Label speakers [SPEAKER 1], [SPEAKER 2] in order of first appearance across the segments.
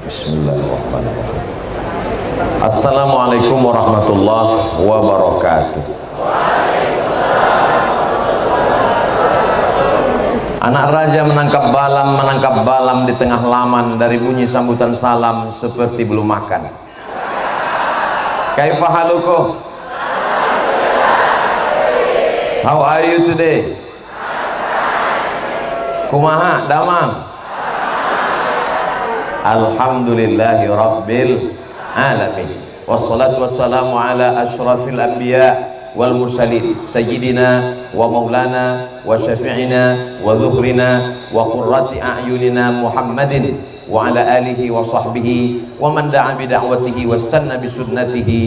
[SPEAKER 1] Bismillahirrahmanirrahim. Assalamualaikum warahmatullahi wabarakatuh. Anak raja menangkap balam di tengah laman. Dari bunyi sambutan salam seperti belum makan. Kaifa halukum? How are you today? Kumaha damang? Alhamdulillahi rabbil alamin. Wassalatu wassalamu ala ashrafil anbiya wal mursalin sayyidina wa maulana wa syafi'ina wa dhukhrina wa qurrati a'yunina Muhammadin wa ala alihi wa sahbihi wa man da'a bi da'watihi wastanna bi sunnatihi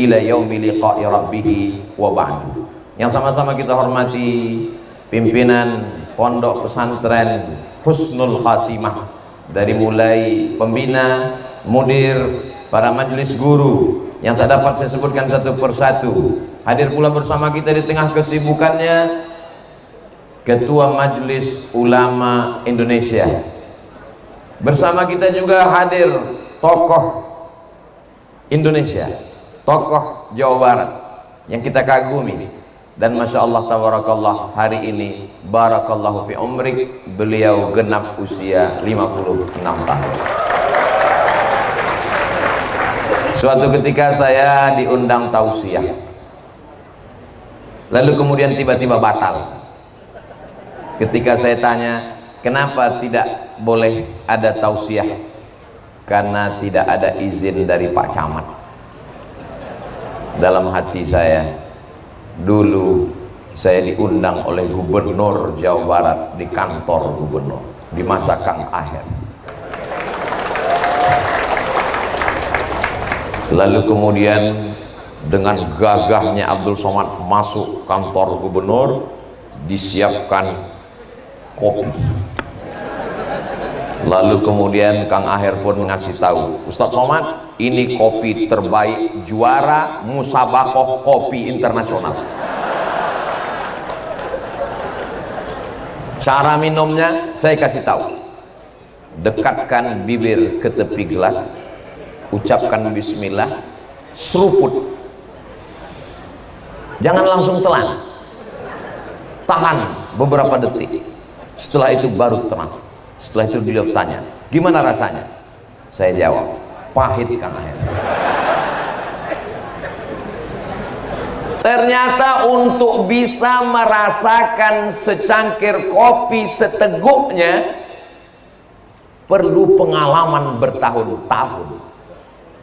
[SPEAKER 1] ila yaumi liqa'i rabbih wa ba'du. Yang sama-sama kita hormati pimpinan Pondok Pesantren Husnul Khatimah, dari mulai pembina, mudir, para majelis guru yang tak dapat saya sebutkan satu persatu. Hadir pula bersama kita di tengah kesibukannya Ketua Majelis Ulama Indonesia. Bersama kita juga hadir tokoh Indonesia, tokoh Jawa Barat yang kita kagumi. Dan Masya Allah tabarakallah, hari ini barakallahu fi umrik, beliau genap usia 56 tahun. Suatu ketika saya diundang tausiah, lalu kemudian tiba-tiba batal. Ketika saya tanya kenapa tidak boleh ada tausiah, karena tidak ada izin dari Pak Camat. Dalam hati saya, dulu saya diundang oleh Gubernur Jawa Barat di kantor gubernur di masa Kang Aher. Lalu kemudian dengan gagahnya Abdul Somad masuk kantor gubernur, disiapkan kopi. Lalu kemudian Kang Aher pun ngasih tahu, Ustadz Somad, ini kopi terbaik, juara musabakoh kopi internasional. Cara minumnya saya kasih tahu, dekatkan bibir ke tepi gelas, ucapkan bismillah, seruput, jangan langsung telan, tahan beberapa detik, setelah itu baru tenang. Setelah itu beliau tanya, gimana rasanya? Saya jawab, pahit Kang Aher. Ternyata untuk bisa merasakan secangkir kopi seteguknya perlu pengalaman bertahun-tahun.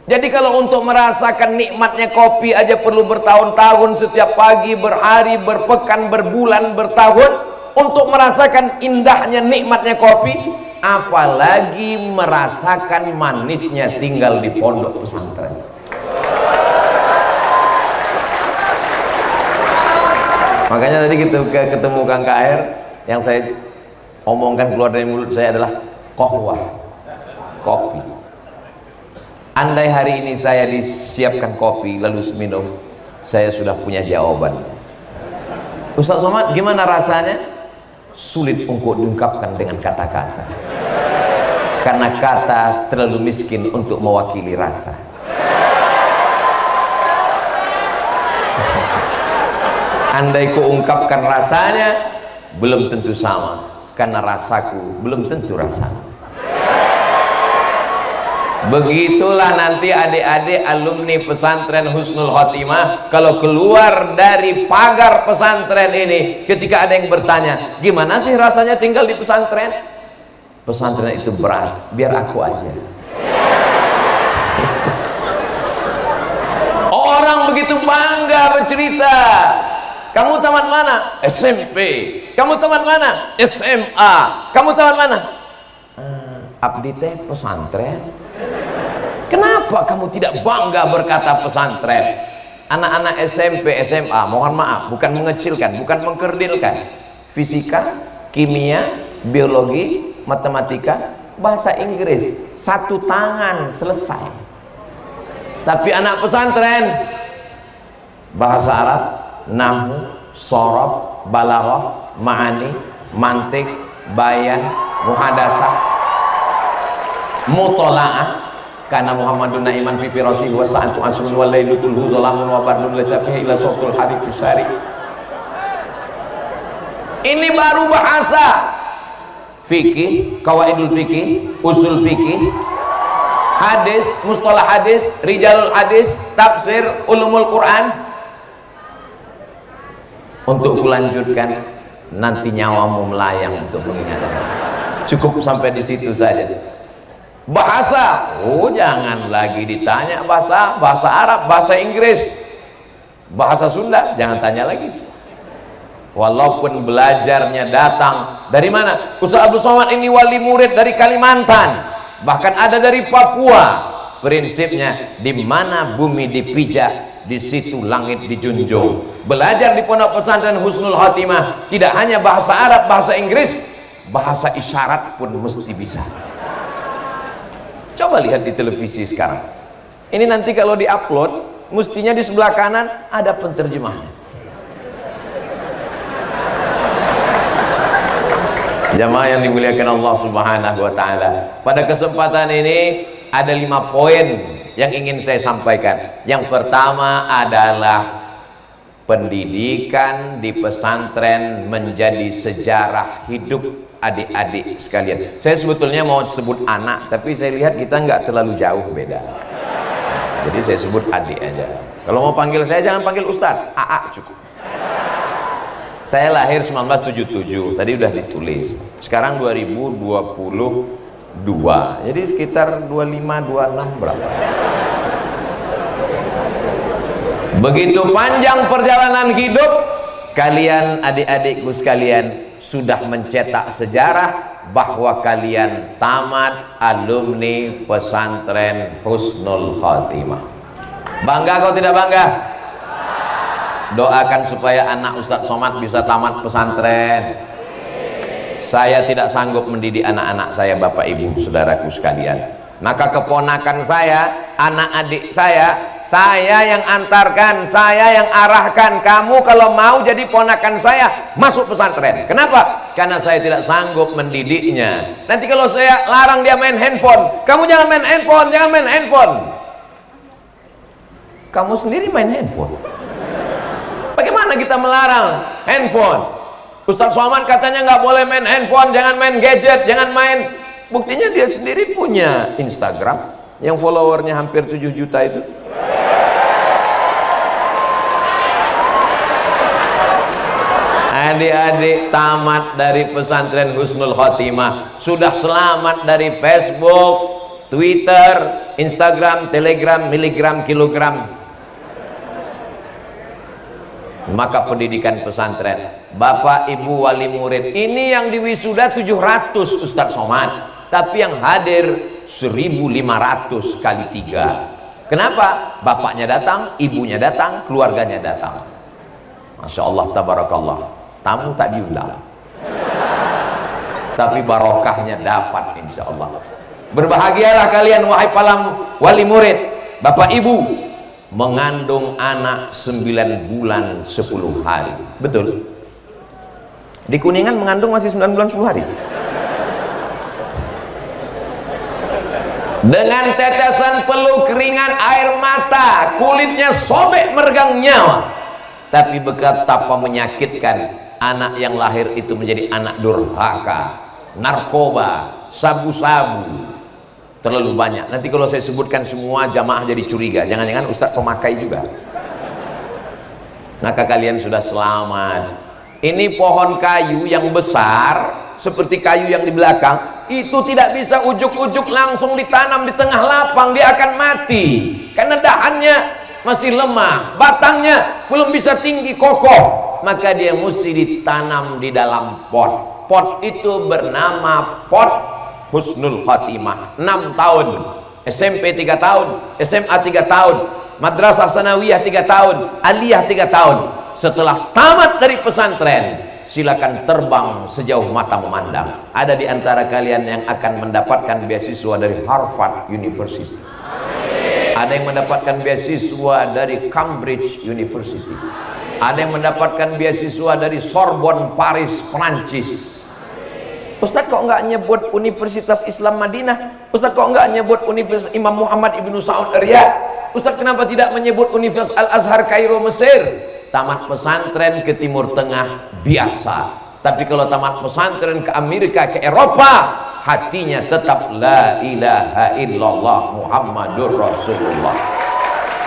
[SPEAKER 1] Jadi kalau untuk merasakan nikmatnya kopi aja perlu bertahun-tahun, setiap pagi, berhari, berpekan, berbulan, bertahun untuk merasakan indahnya nikmatnya kopi, apalagi merasakan manisnya tinggal di pondok pesantren. Makanya tadi ketemu Kang KR, yang saya omongkan keluar dari mulut saya adalah kohwah, kopi. Andai hari ini saya disiapkan kopi lalu minum, saya sudah punya jawaban. Ustaz Somad, gimana rasanya? Sulit untuk diungkapkan dengan kata-kata, karena kata terlalu miskin untuk mewakili rasa. Andai ku ungkapkan rasanya, belum tentu sama, karena rasaku belum tentu rasanya. Begitulah nanti adik-adik alumni pesantren Husnul Khotimah, kalau keluar dari pagar pesantren ini, ketika ada yang bertanya, gimana sih rasanya tinggal di pesantren? Pesantren itu berat, biar aku aja. Orang begitu bangga bercerita, kamu tamat mana? SMP. Kamu tamat mana? SMA. Kamu tamat mana? Abdi teh pesantren. Kenapa kamu tidak bangga berkata pesantren? Anak-anak SMP, SMA, mohon maaf, bukan mengecilkan, bukan mengkerdilkan. Fisika, kimia, biologi, matematika, bahasa Inggris, satu tangan selesai. Tapi anak pesantren, bahasa Arab, nahwu, shorof, balaghah, ma'ani, mantik, bayan, muhadasah, mutola'ah, Karena Muhammadun na'iman fi firasyihi wa sa'atu asrun wal lailu tulhu zalamun wa bardun laysa fihi illa sawtul hadid fi syari. Ini baru bahasa fikih, qawaidul fikih, usul fikih, hadis, mustalah hadis, rijalul hadis, tafsir, ulumul Quran. Untuk kulanjutkan, nanti nyawamu melayang untuk mengingatkan. Cukup sampai di situ saja. Bahasa, oh jangan lagi ditanya bahasa Arab, bahasa Inggris, bahasa Sunda, jangan tanya lagi. Walaupun belajarnya datang dari mana? Ustaz Abdul Somad ini wali murid dari Kalimantan, bahkan ada dari Papua. Prinsipnya, di mana bumi dipijak, di situ langit dijunjung. Belajar di pondok pesantren Husnul Khotimah tidak hanya bahasa Arab, bahasa Inggris, bahasa isyarat pun mesti bisa. Coba lihat di televisi sekarang. Ini nanti kalau diupload, mestinya di sebelah kanan ada penterjemahnya. Jamaah yang dimuliakan Allah Subhanahu wa taala. Pada kesempatan ini ada 5 poin yang ingin saya sampaikan. Yang pertama adalah pendidikan di pesantren menjadi sejarah hidup adik-adik sekalian. Saya sebetulnya mau sebut anak, tapi saya lihat kita nggak terlalu jauh beda. Jadi saya sebut adik aja. Kalau mau panggil saya jangan panggil Ustadz, AA cukup. Saya lahir 1977, tadi udah ditulis. Sekarang 2022, jadi sekitar 25-26 berapa? Begitu panjang perjalanan hidup kalian, adik-adikku sekalian, sudah mencetak sejarah bahwa kalian tamat alumni pesantren Husnul Khotimah. Bangga kau tidak bangga? Doakan supaya anak Ustadz Somad bisa tamat pesantren. Saya tidak sanggup mendidik anak-anak saya, Bapak Ibu saudaraku sekalian. Maka keponakan saya, anak adik saya yang antarkan, saya yang arahkan. Kamu kalau mau jadi ponakan saya, masuk pesantren. Kenapa? Karena saya tidak sanggup mendidiknya. Nanti kalau saya larang dia main handphone, kamu jangan main handphone, jangan main handphone. Kamu sendiri main handphone. Bagaimana kita melarang handphone? Ustadz Somad katanya nggak boleh main handphone, jangan main gadget, jangan main. Buktinya dia sendiri punya Instagram yang followernya hampir 7 juta itu. Adik-adik tamat dari pesantren Husnul Khotimah, sudah selamat dari Facebook, Twitter, Instagram, Telegram, miligram, kilogram. Maka pendidikan pesantren, Bapak Ibu wali murid, ini yang diwisuda 700 Ustadz Somad, tapi yang hadir 1.500 kali 3. Kenapa? Bapaknya datang, ibunya datang, keluarganya datang. Masya Allah, tabarakallah. Tamu tak diundang, tapi barokahnya dapat insya Allah. Berbahagialah kalian wahai para wali murid. Bapak Ibu mengandung anak 9 bulan 10 hari. Betul? Di Kuningan mengandung masih 9 bulan 10 hari. Dengan tetesan peluh, keringan, air mata, kulitnya sobek meregang nyawa. Tapi betapa menyakitkan anak yang lahir itu menjadi anak durhaka, narkoba, sabu-sabu, terlalu banyak. Nanti kalau saya sebutkan semua jamaah jadi curiga, jangan-jangan Ustadz pemakai juga. Maka kalian sudah selamat. Ini pohon kayu yang besar seperti kayu yang di belakang itu tidak bisa ujuk-ujuk langsung ditanam di tengah lapang, dia akan mati karena dahannya masih lemah, batangnya belum bisa tinggi kokoh. Maka dia mesti ditanam di dalam pot. Pot itu bernama pot Husnul Khotimah. 6 tahun, SMP 3 tahun, SMA 3 tahun, Madrasah Sanawiyah 3 tahun, Aliyah 3 tahun. Setelah tamat dari pesantren, silakan terbang sejauh mata memandang. Ada di antara kalian yang akan mendapatkan beasiswa dari Harvard University. Ada yang mendapatkan beasiswa dari Cambridge University. Ada yang mendapatkan beasiswa dari Sorbonne, Paris, Prancis. Ustaz kok nggak nyebut Universitas Islam Madinah? Ustaz kok nggak nyebut Universitas Imam Muhammad Ibnu Saud Riyadh? Ustaz kenapa tidak menyebut Universitas Al-Azhar Kairo Mesir? Tamat pesantren ke Timur Tengah biasa, tapi kalau tamat pesantren ke Amerika, ke Eropa, hatinya tetap la ilaha illallah Muhammadur Rasulullah.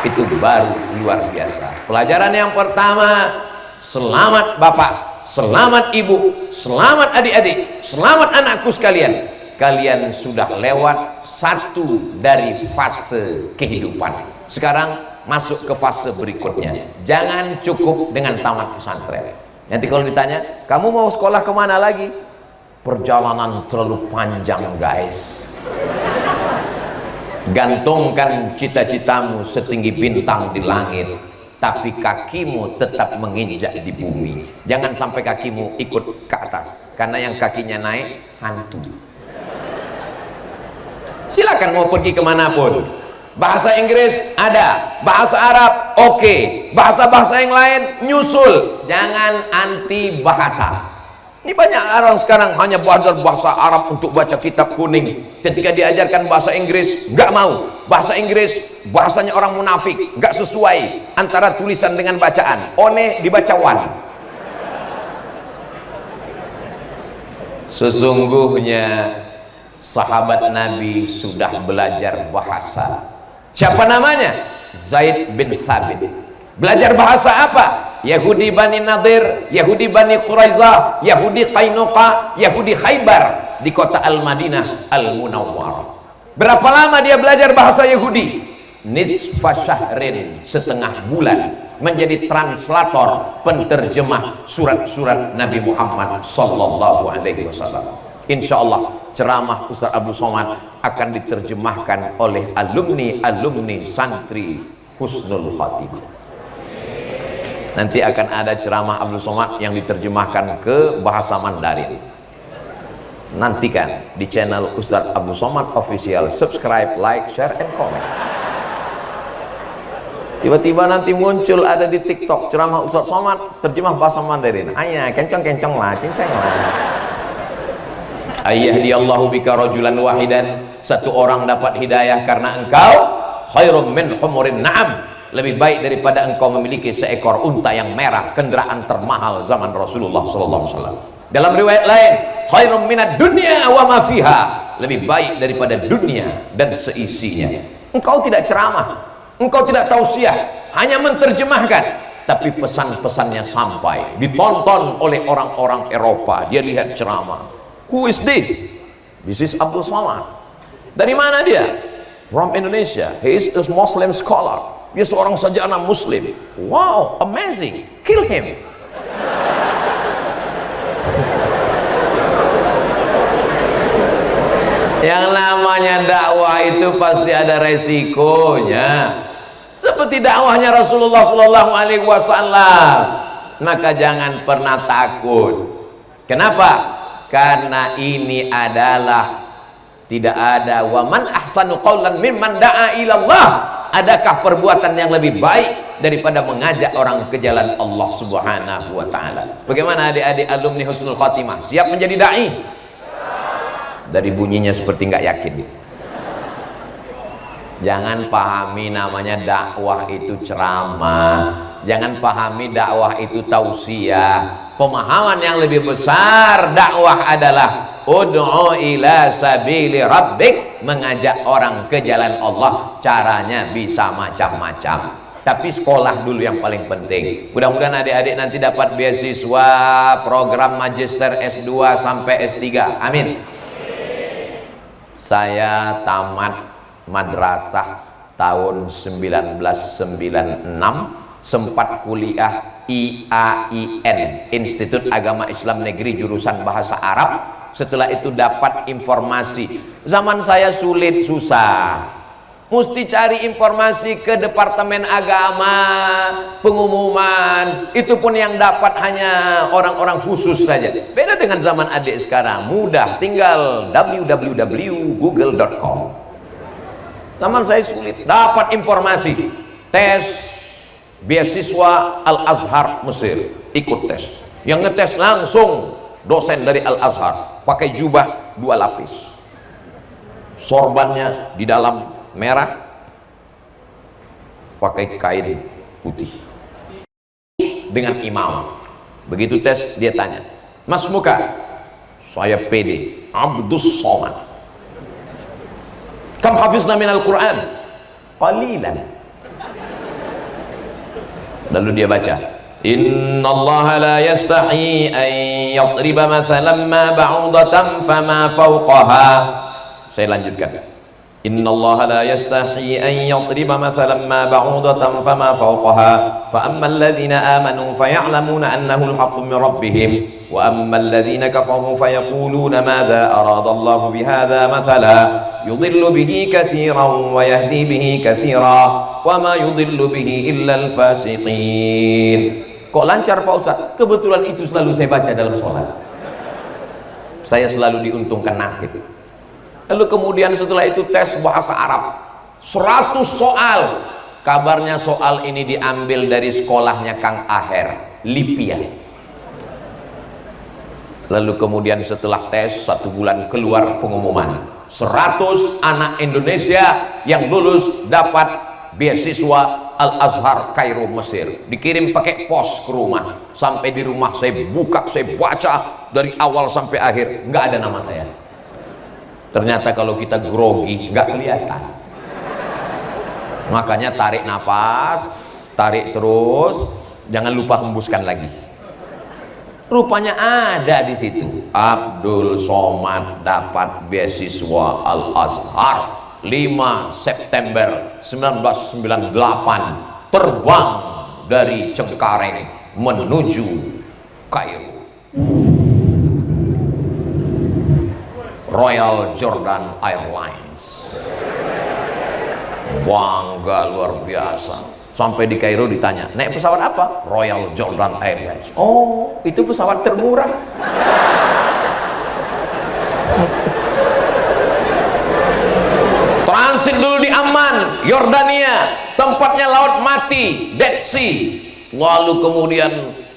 [SPEAKER 1] Itu baru luar biasa. Pelajaran yang pertama, selamat Bapak, selamat Ibu, selamat adik-adik, selamat anakku sekalian. Kalian sudah lewat satu dari fase kehidupan. Sekarang masuk ke fase berikutnya. Jangan cukup dengan tamat pesantren. Nanti kalau ditanya, kamu mau sekolah kemana lagi? Perjalanan terlalu panjang guys. Gantungkan cita-citamu setinggi bintang di langit, tapi kakimu tetap menginjak di bumi. Jangan sampai kakimu ikut ke atas, karena yang kakinya naik hantu. Silakan mau pergi kemanapun. Bahasa Inggris ada, bahasa Arab oke, bahasa-bahasa yang lain nyusul. Jangan anti bahasa. Ini banyak orang sekarang hanya belajar bahasa Arab untuk baca kitab kuning. Ketika diajarkan bahasa Inggris nggak mau. Bahasa Inggris bahasanya orang munafik, nggak sesuai antara tulisan dengan bacaan. One dibaca wan. Sesungguhnya sahabat Nabi sudah belajar bahasa. Siapa namanya? Zaid bin Thabit. Belajar bahasa apa? Yahudi Bani Nadir, Yahudi Bani Quraizah, Yahudi Qainuqa, Yahudi Khaybar di kota Al-Madinah Al-Munawwarah. Berapa lama dia belajar bahasa Yahudi? Nisfa syahrin, setengah bulan, menjadi translator, penterjemah surat-surat Nabi Muhammad sallallahu alaihi wasallam. Insya Allah ceramah Ustaz Abdul Somad akan diterjemahkan oleh alumni santri Husnul Khatimah. Nanti akan ada ceramah Abdul Somad yang diterjemahkan ke bahasa Mandarin. Nantikan di channel Ustaz Abdul Somad Official. Subscribe, like, share, and comment. Tiba-tiba nanti muncul ada di TikTok ceramah Ustaz Somad terjemah bahasa Mandarin. Ayah, kencang-kencang lah, cincang lah. Ayyahdiyallahu bika rajulan wahidan. Satu orang dapat hidayah karena engkau, khairum min humurin na'am. Lebih baik daripada engkau memiliki seekor unta yang merah, kendaraan termahal zaman Rasulullah SAW. Dalam riwayat lain, khairum minad dunya wa ma fiha. Lebih baik daripada dunia dan seisinya. Engkau tidak ceramah, engkau tidak tausiah, hanya menerjemahkan, tapi pesan-pesannya sampai, ditonton oleh orang-orang Eropa. Dia lihat ceramah. Who is this? This is Abdul Somad. Dari mana dia? From Indonesia. He is a Muslim scholar. Dia seorang sarjana Muslim. Wow, amazing. Kill him. Yang namanya dakwah itu pasti ada resikonya. Seperti dakwahnya Rasulullah Sallallahu Alaihi Wasallam. Maka jangan pernah takut. Kenapa? Karena ini adalah tidak ada wa man ahsanu qawlan mimman da'a ila Allah. Adakah perbuatan yang lebih baik daripada mengajak orang ke jalan Allah Subhanahu wa taala? Bagaimana adik-adik alumni Husnul Khatimah? Siap menjadi dai? Dari bunyinya seperti nggak yakin. Jangan pahami namanya dakwah itu ceramah. Jangan pahami dakwah itu tausiah. Pemahaman yang lebih besar dakwah adalah ud'u ila sabili rabbik, mengajak orang ke jalan Allah. Caranya bisa macam-macam, tapi sekolah dulu yang paling penting. Mudah-mudahan adik-adik nanti dapat beasiswa program magister S2 sampai S3. Amin. Saya tamat madrasah tahun 1996, sempat kuliah IAIN, Institut Agama Islam Negeri jurusan Bahasa Arab. Setelah itu dapat informasi. Zaman saya sulit, susah, mesti cari informasi ke Departemen Agama, pengumuman. Itu pun yang dapat hanya orang-orang khusus saja. Beda dengan zaman adik sekarang, mudah, tinggal www.google.com. Zaman saya sulit, dapat informasi. Tes beasiswa Al-Azhar Mesir, ikut tes. Yang ngetes langsung dosen dari Al-Azhar. pakai jubah 2 lapis, sorbannya di dalam merah, pakai kain putih, dengan imam. Begitu tes, dia tanya, Mas Muka, saya pede, Abdus Somad, kam hafizna minal Quran? Qalilan. Lalu dia baca, Innallaha la yastahi an yadriba mathalan ma ba'udatan fama fawqaha. Saya lanjutkan, Innallaha la yastahi an yadriba mathalan ma ba'udatan fama fawqaha fa ammal ladzina amanu faya'lamuna annahu al-haqqu min rabbihim wa ammal ladzina kafaru fayaquluna madza arada Allahu bihadza mathala yudhillu bihi katsiran wa yahdi bihi katsiran wa ma yudhillu bihi illa al-fasiqin. Kok lancar Pak Ustaz? Kebetulan itu selalu saya baca dalam sholat. Saya selalu diuntungkan nasib. Lalu kemudian setelah itu tes bahasa Arab 100 soal. Kabarnya soal ini diambil dari sekolahnya Kang Aher, Lipia. Lalu kemudian setelah tes 1 bulan keluar pengumuman, 100 anak Indonesia yang lulus dapat beasiswa Al-Azhar Kairo Mesir. Dikirim pakai pos ke rumah. Sampai di rumah saya buka, saya baca dari awal sampai akhir, nggak ada nama saya. Ternyata kalau kita grogi nggak kelihatan. Makanya tarik nafas, tarik terus, jangan lupa hembuskan lagi. Rupanya ada di situ, Abdul Somad dapat beasiswa Al-Azhar 5 September 1998, terbang dari Cengkareng menuju Kairo. Royal Jordan Airlines. Bangga luar biasa. Sampai di Kairo ditanya, naik pesawat apa? Royal Jordan Airlines. Oh, itu pesawat termurah. Transit dulu di Amman, Yordania, tempatnya laut mati, Dead Sea. Lalu kemudian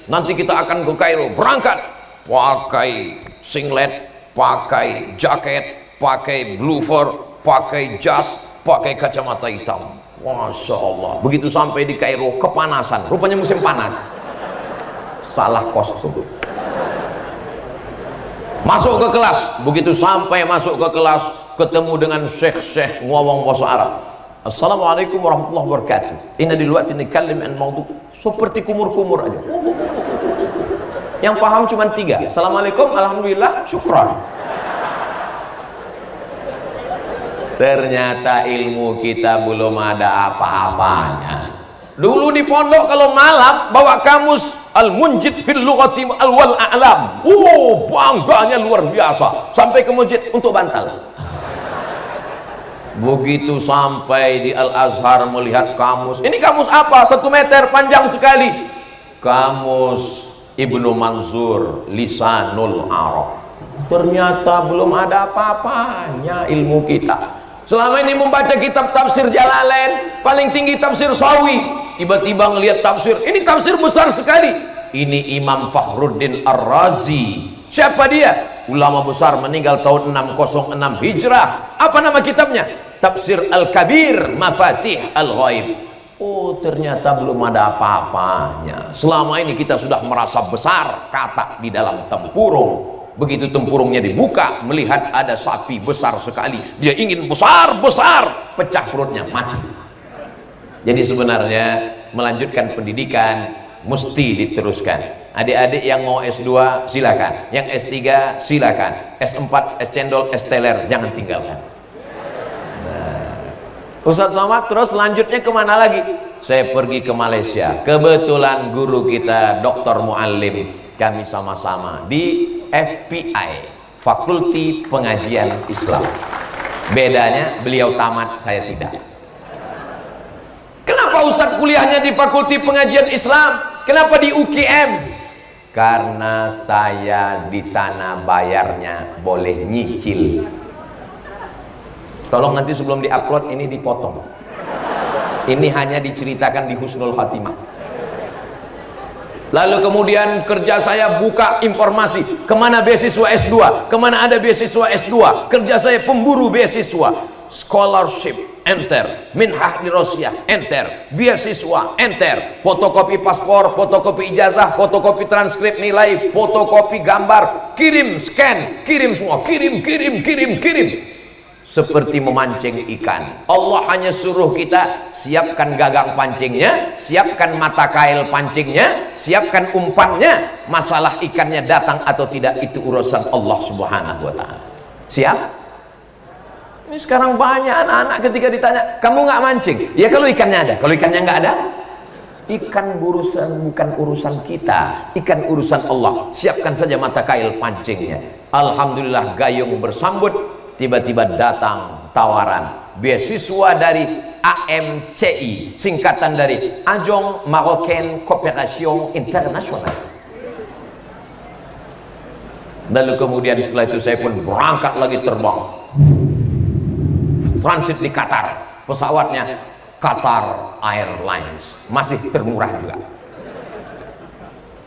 [SPEAKER 1] nanti kita akan ke Kairo, berangkat pakai singlet, pakai jaket, pakai bloofer, pakai jas, pakai kacamata hitam. Masya Allah. Begitu sampai di Kairo kepanasan, rupanya musim panas, salah kostum. Masuk ke kelas, begitu sampai masuk ke kelas ketemu dengan syekh-syekh ngomong bahasa Arab. Assalamualaikum warahmatullahi wabarakatuh. Inna duluati nikallim an maudu, seperti kumur-kumur aja. Yang paham cuma 3. Assalamualaikum, alhamdulillah, syukran. Ternyata ilmu kita belum ada apa-apanya. Dulu di pondok kalau malam bawa kamus Al-Munjid fil lughati al-wal a'lam. Bangganya luar biasa. Sampai ke masjid untuk bantal. Begitu sampai di Al-Azhar melihat kamus. Ini kamus apa? 1 meter panjang sekali. Kamus Ibnu Mansur Lisanul Arab. Ternyata belum ada apa-apanya ilmu kita. Selama ini membaca kitab tafsir Jalalain, paling tinggi tafsir Sawi, tiba-tiba ngelihat tafsir, ini tafsir besar sekali. Ini Imam Fakhruddin Ar-Razi. Siapa dia? Ulama besar, meninggal tahun 606 Hijrah. Apa nama kitabnya? Tafsir Al-Kabir Mafatih Al-Ghaib. Oh, ternyata belum ada apa-apanya. Selama ini kita sudah merasa besar kata di dalam tempurung. Begitu tempurungnya dibuka, melihat ada sapi besar sekali, dia ingin besar-besar, pecah perutnya, mati. Jadi sebenarnya melanjutkan pendidikan mesti diteruskan. Adik-adik yang mau S2 silakan, yang S3 silakan, S4, S cendol, S teler jangan tinggalkan. Ustaz Somad terus lanjutnya kemana lagi? Saya pergi ke Malaysia. Kebetulan guru kita Dr. Muallim, kami sama-sama di FPI, Fakulti Pengajian Islam. Bedanya beliau tamat, saya tidak. Kenapa Ustadz kuliahnya di Fakulti Pengajian Islam? Kenapa di UGM? Karena saya di sana bayarnya boleh nyicil. Tolong nanti sebelum diupload ini dipotong. Ini hanya diceritakan di Husnul Khatimah. Lalu kemudian kerja saya buka informasi kemana beasiswa S2, kemana ada beasiswa S2. Kerja saya pemburu beasiswa, scholarship, enter, minhah di Rusia, enter, beasiswa, enter, fotokopi paspor, fotokopi ijazah, fotokopi transkrip nilai, fotokopi gambar, kirim, scan, kirim semua, kirim, seperti memancing ikan. Allah hanya suruh kita siapkan gagang pancingnya, siapkan mata kail pancingnya, siapkan umpannya. Masalah ikannya datang atau tidak itu urusan Allah Subhanahu wa ta'ala. Siap? Ini sekarang banyak anak-anak ketika ditanya, kamu nggak mancing? Ya kalau ikannya ada. Kalau ikannya nggak ada, ikan bukan urusan kita, ikan urusan Allah. Siapkan saja mata kail pancingnya. Alhamdulillah gayung bersambut. Tiba-tiba datang tawaran beasiswa dari AMCI, singkatan dari Agence Marocaine Coopération Internationale. Lalu kemudian setelah itu saya pun berangkat lagi terbang, transit di Qatar, pesawatnya Qatar Airlines, masih termurah juga.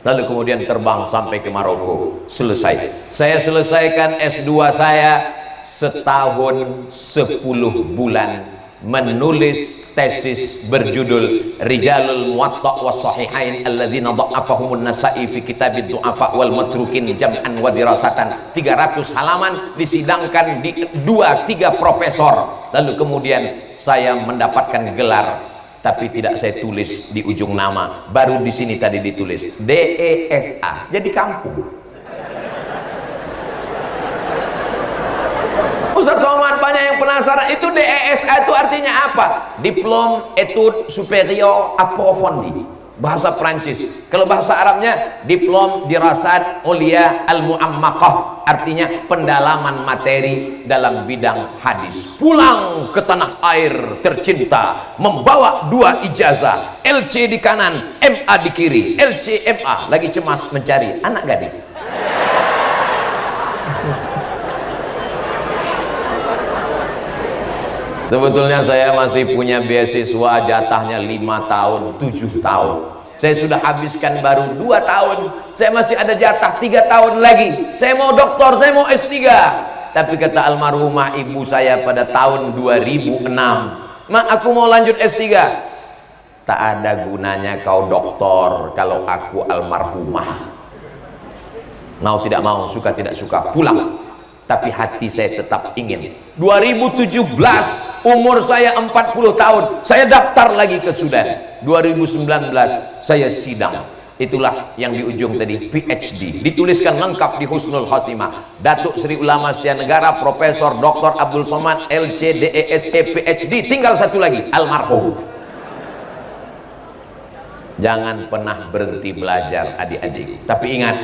[SPEAKER 1] Lalu kemudian terbang sampai ke Maroko, selesai. Saya selesaikan S2 saya setahun 10 bulan menulis tesis berjudul Rijalul Muwatta' was Sahihain alladzina dha'afahumun Nasa'i fi kitabid du'afa wal matrukin jam'an wa dirasatan. 300 halaman disidangkan di 2-3 profesor. Lalu kemudian saya mendapatkan gelar, tapi tidak saya tulis di ujung nama, baru di sini tadi ditulis DESA, jadi kampung. Ustaz Somad, banyak yang penasaran, itu DESA itu artinya apa? Diplôme Études Supérieures Approfondies, bahasa Prancis. Kalau bahasa Arabnya Diplôme Dirasat Ulia Al-Mu'ammakah, artinya pendalaman materi dalam bidang hadis. Pulang ke tanah air tercinta membawa 2 ijazah, LC di kanan, MA di kiri. LC MA, lagi cemas mencari anak gadis. Sebetulnya saya masih punya beasiswa jatahnya 5 tahun, 7 tahun. Saya sudah habiskan baru 2 tahun. Saya masih ada jatah 3 tahun lagi. Saya mau doktor, saya mau S3. Tapi kata almarhumah ibu saya pada tahun 2006, "Ma, aku mau lanjut S3. Tak ada gunanya kau doktor kalau aku almarhumah. Mau tidak mau, suka tidak suka, pulang." Tapi hati saya tetap ingin. 2017 umur saya 40 tahun, saya daftar lagi ke Sudan. 2019 saya sidang. Itulah yang di ujung tadi, PhD, dituliskan lengkap di Husnul Khotimah. Datuk Sri Ulama Setia Negara Profesor Dr. Abdul Somad LC DESE PhD. Tinggal satu lagi, almarhum. Jangan pernah berhenti belajar adik-adik. Tapi ingat,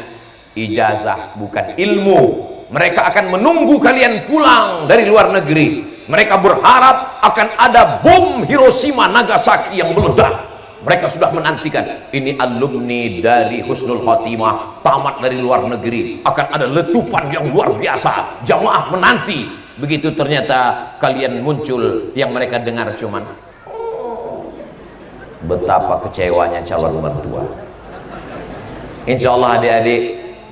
[SPEAKER 1] ijazah bukan ilmu. Mereka akan menunggu kalian pulang dari luar negeri. Mereka berharap akan ada bom Hiroshima Nagasaki yang meledak. Mereka sudah menantikan, ini alumni dari Husnul Khotimah tamat dari luar negeri, akan ada letupan yang luar biasa. Jamaah menanti. Begitu ternyata kalian muncul, yang mereka dengar cuman betapa kecewanya calon mertua. Insya Allah adik-adik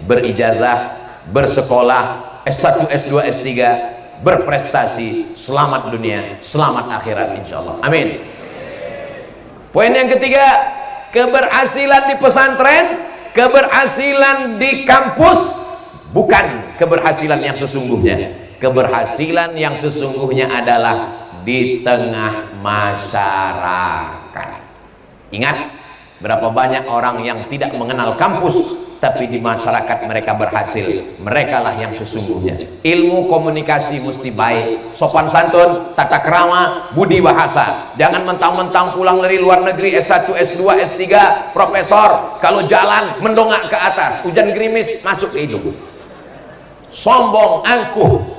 [SPEAKER 1] berijazah, bersekolah S1, S2, S3, berprestasi, selamat dunia, selamat akhirat insya Allah. Amin. Poin yang ketiga, keberhasilan di pesantren, keberhasilan di kampus bukan keberhasilan yang sesungguhnya. Keberhasilan yang sesungguhnya adalah di tengah masyarakat. Ingat, berapa banyak orang yang tidak mengenal kampus, tapi di masyarakat mereka berhasil. Mereka lah yang sesungguhnya. Ilmu komunikasi mesti baik, sopan santun, tata krama, budi bahasa. Jangan mentang-mentang pulang dari luar negeri S1, S2, S3, profesor, kalau jalan mendongak ke atas, hujan gerimis masuk ke hidung. Sombong, angkuh.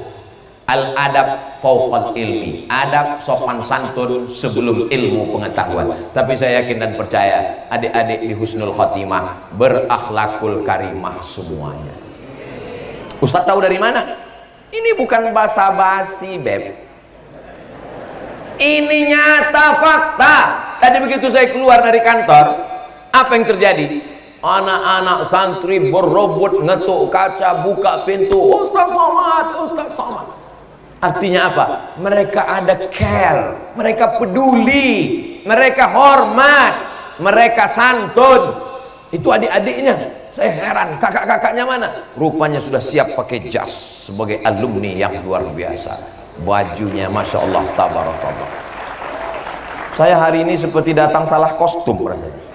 [SPEAKER 1] Al-adab fauqal ilmi, adab sopan santun sebelum ilmu pengetahuan. Tapi saya yakin dan percaya adik-adik di Husnul Khotimah berakhlakul karimah semuanya. Ustaz tahu dari mana? Ini bukan basa-basi, Beb. Ini nyata fakta. Tadi begitu saya keluar dari kantor, apa yang terjadi? Anak-anak santri berebut ngetuk kaca, buka pintu, Ustaz Somad, Ustaz Somad. Artinya apa? Mereka ada care, mereka peduli, mereka hormat, mereka santun. Itu adik-adiknya. Saya heran, kakak-kakaknya mana? Rupanya sudah siap pakai jas sebagai alumni yang luar biasa. Bajunya Masya Allah, tabarakallah. Saya hari ini seperti datang salah kostum rasanya.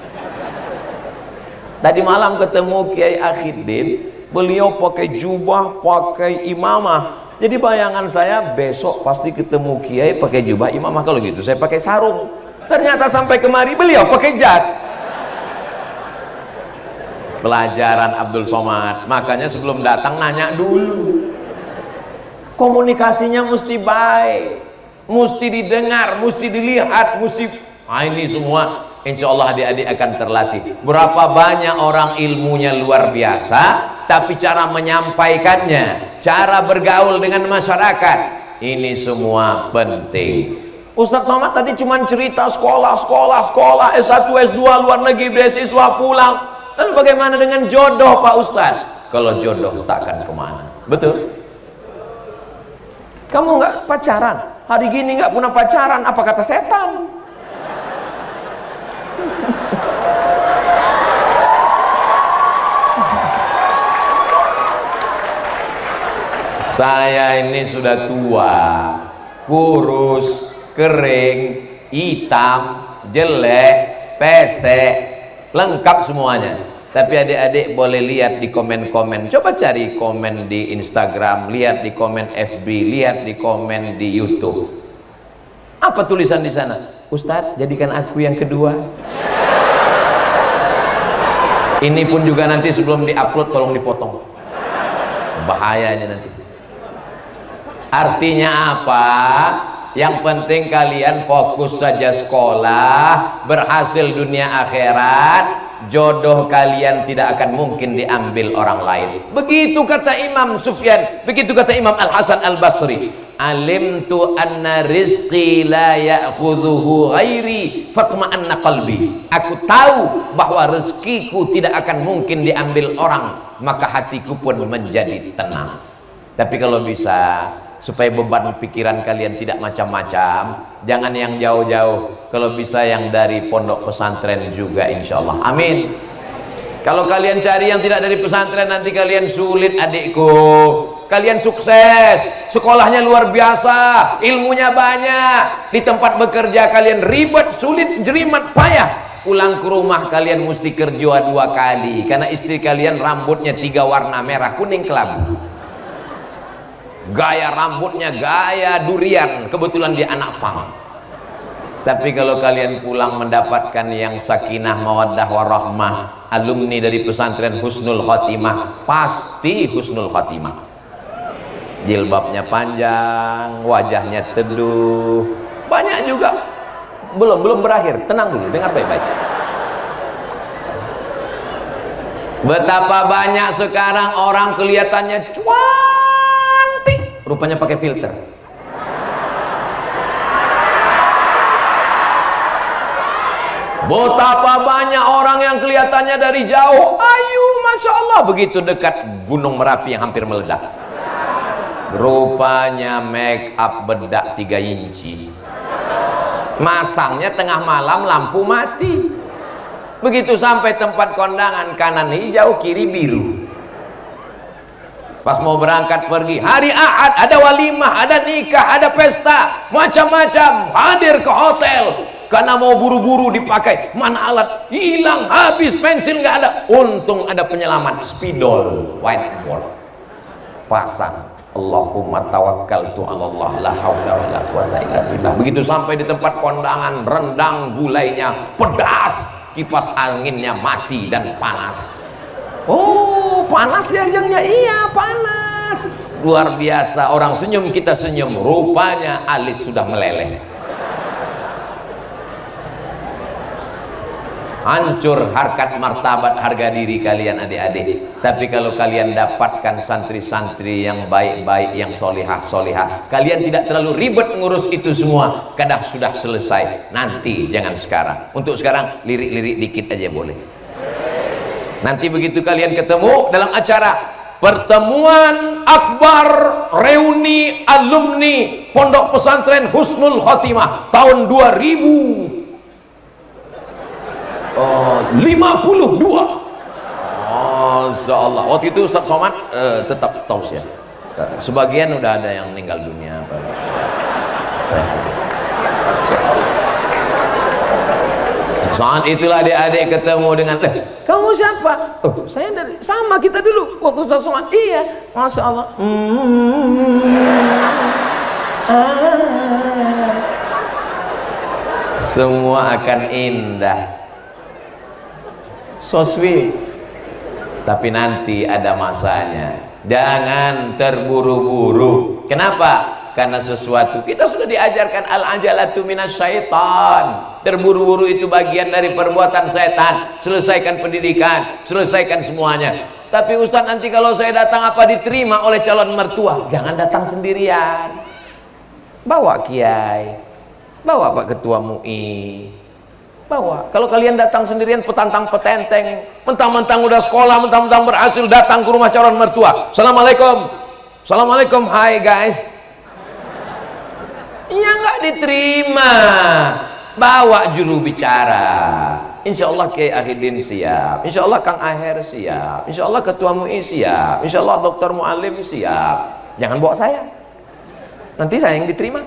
[SPEAKER 1] Tadi malam ketemu Kiai Akhiddin, beliau pakai jubah, pakai imamah. Jadi bayangan saya besok pasti ketemu Kiai pakai jubah imamah. Kalau gitu saya pakai sarung. Ternyata sampai kemari beliau pakai jas. Pelajaran Abdul Somad. Makanya sebelum datang nanya dulu. Komunikasinya mesti baik, mesti didengar, mesti dilihat, mesti ini semua insya Allah adik-adik akan terlatih. Berapa banyak orang ilmunya luar biasa, tapi cara menyampaikannya, cara bergaul dengan masyarakat, ini semua penting. Ustaz Somad tadi cuma cerita sekolah, S1, S2, luar negeri, beasiswa, pulang. Lalu bagaimana dengan jodoh Pak Ustaz? Kalau jodoh takkan kemana. Betul? Kamu nggak pacaran, hari gini nggak punya pacaran, apa kata setan? Saya ini sudah tua, kurus, kering, hitam, jelek, pesek, lengkap semuanya. Tapi adik-adik boleh lihat di komen-komen, coba cari komen di Instagram, lihat di komen FB, lihat di komen di YouTube. Apa tulisan di sana? Ustadz, jadikan aku yang kedua. Ini pun juga nanti sebelum diupload tolong dipotong. Bahayanya nanti. Artinya apa? Yang penting kalian fokus saja sekolah, berhasil dunia akhirat. Jodoh kalian tidak akan mungkin diambil orang lain. Begitu kata Imam Sufyan, begitu kata Imam Al-Hasan Al-Basri. Alimtu anna rizqi la ya'khudhuhu ghairi fatma'anna qalbi. Aku tahu bahwa rezekiku tidak akan mungkin diambil orang, maka hatiku pun menjadi tenang. Tapi kalau bisa, supaya beban pikiran kalian tidak macam-macam, jangan yang jauh-jauh, kalau bisa yang dari pondok pesantren juga insya Allah. Amin. Kalau kalian cari yang tidak dari pesantren, nanti kalian sulit adikku. Kalian sukses, sekolahnya luar biasa, ilmunya banyak, di tempat bekerja kalian ribet, sulit, jerimat, payah. Pulang ke rumah kalian mesti kerja 2 kali, karena istri kalian rambutnya 3 warna, merah, kuning, kelabu. Gaya rambutnya gaya durian, kebetulan dia anak fang. Tapi kalau kalian pulang mendapatkan yang sakinah mawaddah warahmah, alumni dari pesantren Husnul Khotimah, pasti Husnul Khotimah. Jilbabnya panjang, wajahnya teduh, banyak juga. Belum berakhir, tenang dulu, dengar baik-baik. Betapa banyak sekarang orang kelihatannya cantik, rupanya pakai filter. Betapa banyak orang yang kelihatannya dari jauh ayu, Masya Allah, begitu dekat Gunung Merapi yang hampir meledak, rupanya make up bedak 3 inci, masangnya tengah malam, lampu mati. Begitu sampai tempat kondangan, kanan hijau, kiri biru. Pas mau berangkat pergi, hari Ahad, ada walimah, ada nikah, ada pesta, macam-macam, hadir ke hotel karena mau buru-buru dipakai. Mana alat? Hilang, habis, pensil nggak ada. Untung ada penyelamat, spidol, whiteboard, pasang. Allahumma tawakkaltu 'ala Allah, la haula wala quwata illa billah. Begitu sampai di tempat kondangan, rendang gulainya pedas, kipas anginnya mati dan panas. Oh, panas ya jengnya? Iya, panas. Luar biasa, orang senyum kita senyum, rupanya alis sudah meleleh. Hancur harkat martabat harga diri kalian adik-adik. Tapi kalau kalian dapatkan santri-santri yang baik-baik, yang solihah-solihah, kalian tidak terlalu ribet ngurus itu semua, kadang sudah selesai. Nanti, jangan sekarang. Untuk sekarang lirik-lirik dikit aja boleh. Nanti begitu kalian ketemu dalam acara pertemuan akbar reuni alumni Pondok Pesantren Husnul Khotimah tahun 2052. Masya Allah. Waktu itu Ustaz Somad tetap tausiah. Sebagian udah ada yang meninggal dunia. Saat itulah adik-adik ketemu dengan, kamu siapa? Oh, saya dari, sama kita dulu waktu Ustaz Somad. Iya, Masya Allah. Semua akan indah, so sweet. Tapi nanti ada masanya. Jangan terburu-buru. Kenapa? Karena sesuatu kita sudah diajarkan al-ajalatu minasyaitan. Terburu-buru itu bagian dari perbuatan setan. Selesaikan pendidikan, selesaikan semuanya. Tapi Ustaz, nanti kalau saya datang apa diterima oleh calon mertua? Jangan datang sendirian. Bawa kiai, bawa Pak Ketua MUI, bawa. Kalau kalian datang sendirian petantang petenteng, mentang-mentang udah sekolah, mentang-mentang berhasil, datang ke rumah calon mertua. Assalamualaikum, assalamualaikum, hai guys. Ya nggak diterima. Bawa juru bicara. Insya Allah Kiai Ahidin siap, Insya Allah Kang Aher siap, Insya Allah Ketua MUI siap, Insya Allah Dr. Mualim siap. Jangan bawa saya, nanti saya yang diterima.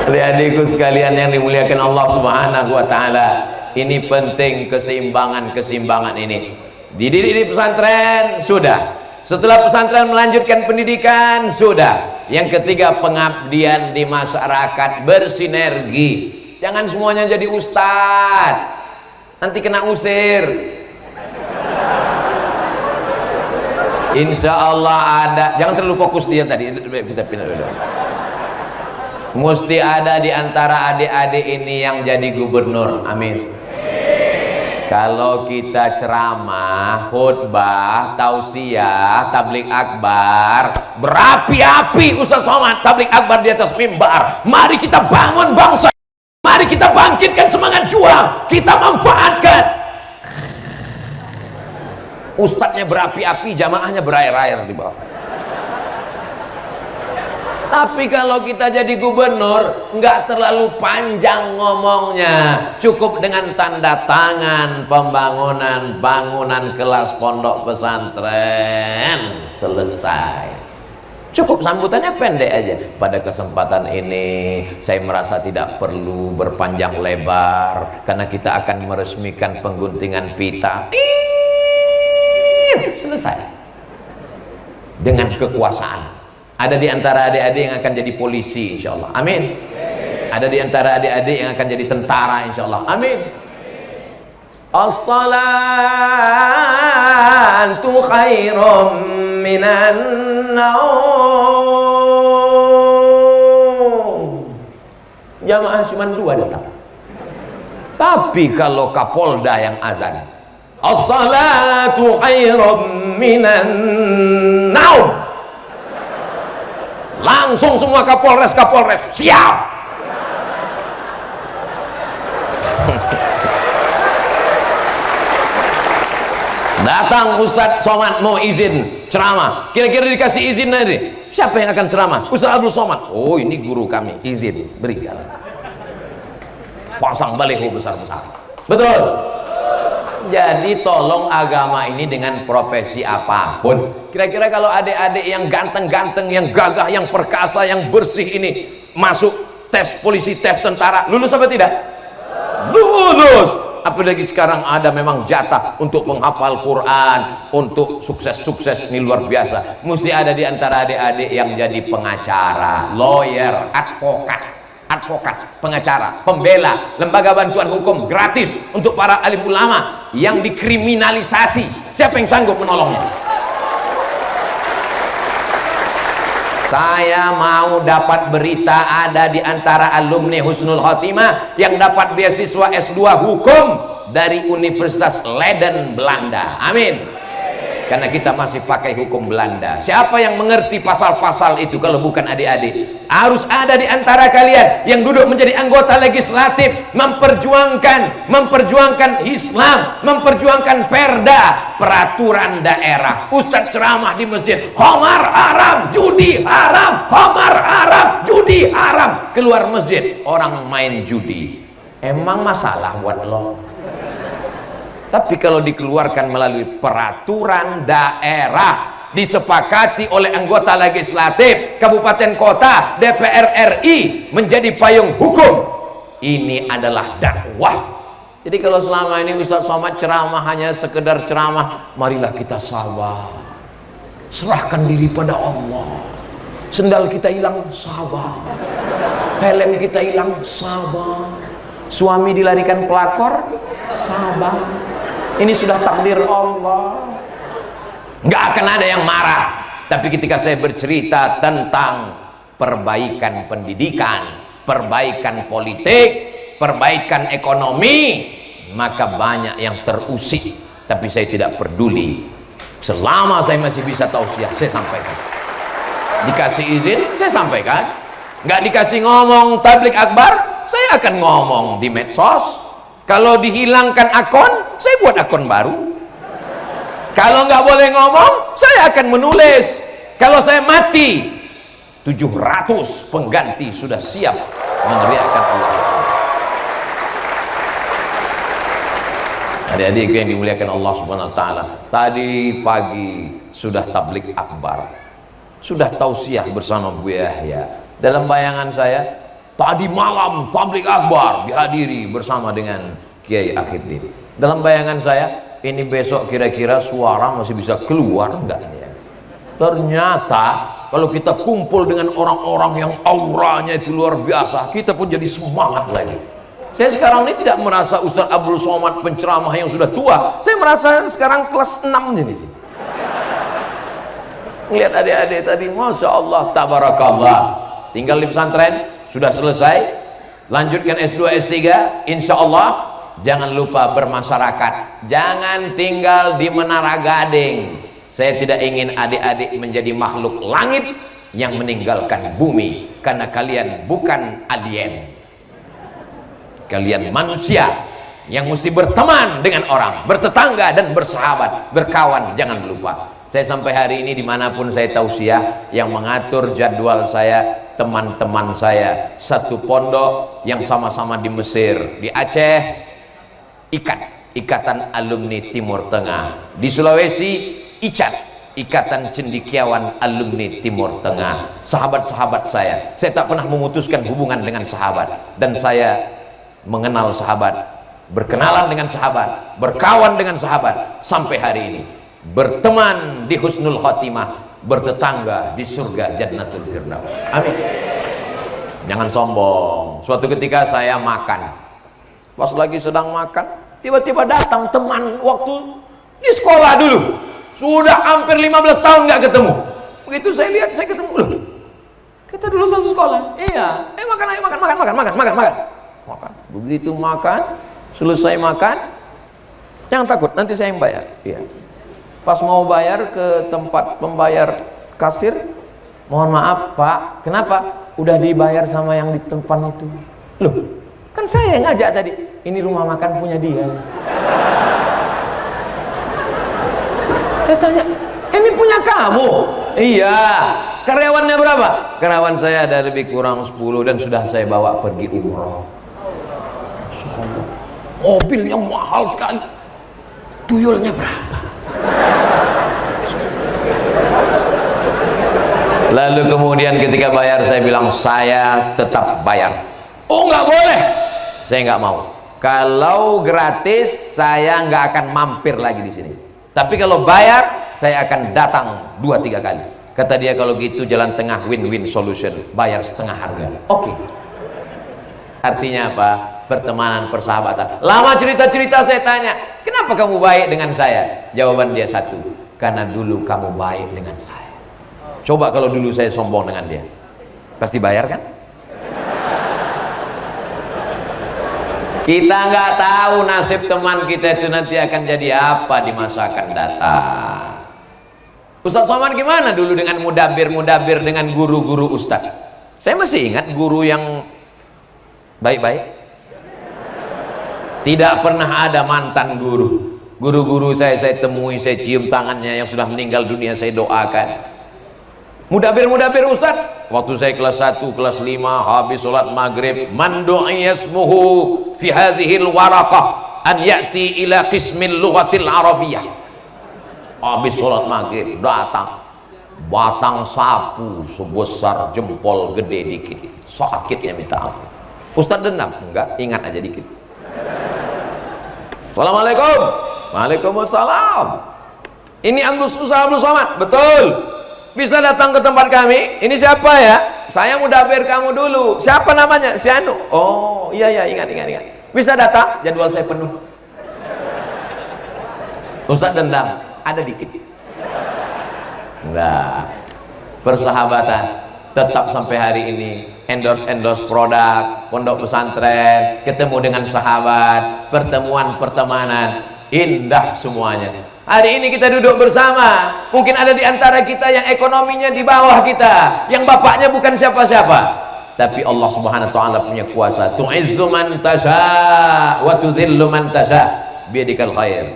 [SPEAKER 1] Adik-adikku sekalian yang dimuliakan Allah Subhanahu wa Ta'ala, ini penting keseimbangan ini. Dididik di pesantren sudah, setelah pesantren melanjutkan pendidikan sudah. Yang ketiga, pengabdian di masyarakat, bersinergi. Jangan semuanya jadi ustadz, nanti kena usir. Insya Allah ada, jangan terlalu fokus dia tadi, kita pindah dulu. Mesti ada di antara adik-adik ini yang jadi gubernur, amin. Kalau kita ceramah, khutbah, tausiah, tablik akbar, berapi-api Ustaz Somad, tablik akbar di atas mimbar. Mari kita bangun bangsa, mari kita bangkitkan semangat juang, kita manfaatkan. Ustadznya berapi-api, jamaahnya berair-air di bawah. Tapi kalau kita jadi gubernur, nggak terlalu panjang ngomongnya, cukup dengan tanda tangan bangunan kelas pondok pesantren, selesai. Cukup sambutannya pendek aja. Pada kesempatan ini saya merasa tidak perlu berpanjang lebar, karena kita akan meresmikan pengguntingan pita. Selesai dengan kekuasaan. Ada di antara adik-adik yang akan jadi polisi, insya Allah, amin. Ada di antara adik-adik yang akan jadi tentara, insya Allah, amin. As-salatu khairum minan naum. Jamaah cuma 2 datang. Tapi kalau Kapolda yang azan, as-salatu khairum minan naum, langsung semua Kapolres siap. Datang Ustadz Somad mau izin ceramah, kira-kira dikasih izin nanti siapa yang akan ceramah? Ustadz Abdul Somad. Oh, ini guru kami, izin, berikan. Pasang baliho besar-besar, betul. Jadi tolong agama ini dengan profesi apapun. Kira-kira kalau adik-adik yang ganteng-ganteng, yang gagah, yang perkasa, yang bersih ini masuk tes polisi, tes tentara, lulus apa tidak? Lulus. Apalagi sekarang ada memang jatah untuk menghafal Quran, untuk sukses-sukses, ini luar biasa. Mesti ada di antara adik-adik yang jadi pengacara, lawyer, advokat, pengacara, pembela, lembaga bantuan hukum gratis untuk para alim ulama yang dikriminalisasi. Siapa yang sanggup menolongnya? Saya mau dapat berita ada di antara alumni Husnul Khotimah yang dapat beasiswa S2 hukum dari Universitas Leiden, Belanda. Amin. karena kita masih pakai hukum Belanda. Siapa yang mengerti pasal-pasal itu kalau bukan adik-adik? Harus ada di antara kalian yang duduk menjadi anggota legislatif, memperjuangkan Islam, memperjuangkan perda, peraturan daerah. Ustadz ceramah di masjid, khamar haram, judi haram, khamar haram, judi haram. Keluar masjid, orang main judi. Emang masalah buat lo? Tapi kalau dikeluarkan melalui peraturan daerah, disepakati oleh anggota legislatif, kabupaten kota, DPR RI, menjadi payung hukum, ini adalah dakwah. Jadi kalau selama ini Ustaz Somad ceramah hanya sekedar ceramah, marilah kita sabar, serahkan diri pada Allah. Sendal kita hilang, sabar. Helm kita hilang, sabar. Suami dilarikan pelakor, sabar. Ini sudah takdir Allah. Nggak akan ada yang marah. Tapi ketika saya bercerita tentang perbaikan pendidikan, perbaikan politik, perbaikan ekonomi, maka banyak yang terusik. Tapi saya tidak peduli. Selama saya masih bisa tausiah, saya sampaikan. Dikasih izin, saya sampaikan. Nggak dikasih ngomong tablik akbar, saya akan ngomong di medsos. Kalau dihilangkan akun, saya buat akun baru. Kalau nggak boleh ngomong, saya akan menulis. Kalau saya mati, 700 pengganti sudah siap meneriakkan Allah. Adik-adik yang dimuliakan Allah Subhanahu wa taala, tadi pagi sudah tablik akbar, sudah tausiah bersama Bu Yahya. Dalam bayangan saya, tadi malam tablik akbar dihadiri bersama dengan Kiai Akhirudin. Dalam bayangan saya, ini besok kira-kira suara masih bisa keluar enggak ya? Ternyata kalau kita kumpul dengan orang-orang yang auranya itu luar biasa, kita pun jadi semangat lagi. Saya sekarang ini tidak merasa Ustaz Abdul Somad penceramah yang sudah tua. Saya merasa sekarang kelas 6 jadi. Lihat adik-adik tadi, Masya Allah, tabarakallah. Tinggal di pesantren, sudah selesai. Lanjutkan S2, S3, insya Allah. Jangan lupa bermasyarakat, jangan tinggal di Menara Gading. Saya tidak ingin adik-adik menjadi makhluk langit yang meninggalkan bumi, karena kalian bukan alien. Kalian manusia yang mesti berteman dengan orang, bertetangga dan bersahabat, berkawan. Jangan lupa. Saya sampai hari ini dimanapun saya tausiah, yang mengatur jadwal saya teman-teman saya satu pondok yang sama-sama di Mesir, di Aceh, Ikatan Alumni Timur Tengah, di Sulawesi, ICAT, Ikatan Cendekiawan Alumni Timur Tengah. Sahabat-sahabat saya tak pernah memutuskan hubungan dengan sahabat, dan saya mengenal sahabat, berkenalan dengan sahabat, berkawan dengan sahabat, sampai hari ini berteman di husnul khotimah, bertetangga di surga Jannatul Firdaus. Amin. Jangan sombong. Suatu ketika saya makan, pas lagi sedang makan, tiba-tiba datang teman waktu di sekolah dulu, sudah hampir 15 tahun nggak ketemu. Begitu saya lihat, saya ketemu, loh, kita dulu satu sekolah. Iya, makan, ayo makan. Begitu makan, selesai makan, jangan takut, nanti saya yang bayar. Iya. Pas mau bayar ke tempat pembayar kasir, mohon maaf Pak, kenapa? Udah dibayar sama yang di tempat itu. Loh, kan saya yang ngajak tadi. Ini rumah makan punya dia. Saya tanya, ini punya kamu? Iya. Karyawannya berapa? Karyawan saya ada lebih kurang 10 dan sudah saya bawa pergi umroh. Mobilnya mahal sekali. Tuyulnya berapa? Lalu kemudian ketika bayar, saya bilang saya tetap bayar. Oh nggak boleh, saya nggak mau. Kalau gratis saya nggak akan mampir lagi di sini. Tapi kalau bayar saya akan datang 2-3 kali. Kata dia, kalau gitu jalan tengah, win-win solution, bayar setengah harga. Oke. Artinya apa? Pertemanan, persahabatan. Lama cerita-cerita saya tanya, kenapa kamu baik dengan saya? Jawaban dia satu, karena dulu kamu baik dengan saya. Coba kalau dulu saya sombong dengan dia, pasti bayar kan? Kita nggak tahu nasib teman kita itu nanti akan jadi apa di masa akan datang. Ustaz Somad gimana dulu dengan mudabir dengan guru-guru ustaz? Saya masih ingat guru yang baik-baik. Tidak pernah ada mantan guru. Guru-guru saya temui, saya cium tangannya yang sudah meninggal dunia, saya doakan. Mudabir ustaz, waktu saya kelas 1, kelas 5, habis sholat maghrib, man du'iya ismuhu fi hadhil waraqah an ya'ti ila qismil lughatil arabiyyah. Habis sholat maghrib datang batang sapu sebesar jempol gede dikit, sakitnya minta ampun. Ustaz dendam? Enggak, ingat aja dikit. Assalamualaikum. Waalaikumsalam. Ini Ustaz Abdul Somad? Betul. Bisa datang ke tempat kami. Ini siapa ya? Saya mudabir kamu dulu. Siapa namanya? Si Anu. Oh iya ingat. Bisa datang? Jadwal saya penuh. Ustaz dendam? Ada dikit. Enggak. Persahabatan tetap sampai hari ini. Endorse produk, pondok pesantren, ketemu dengan sahabat, pertemuan pertemanan, indah semuanya. Hari ini kita duduk bersama, mungkin ada di antara kita yang ekonominya di bawah kita, yang bapaknya bukan siapa-siapa, tapi Allah Subhanahu wa taala punya kuasa. Tu'izzu man tasha wa tudhillu man tasha biyadikal khair.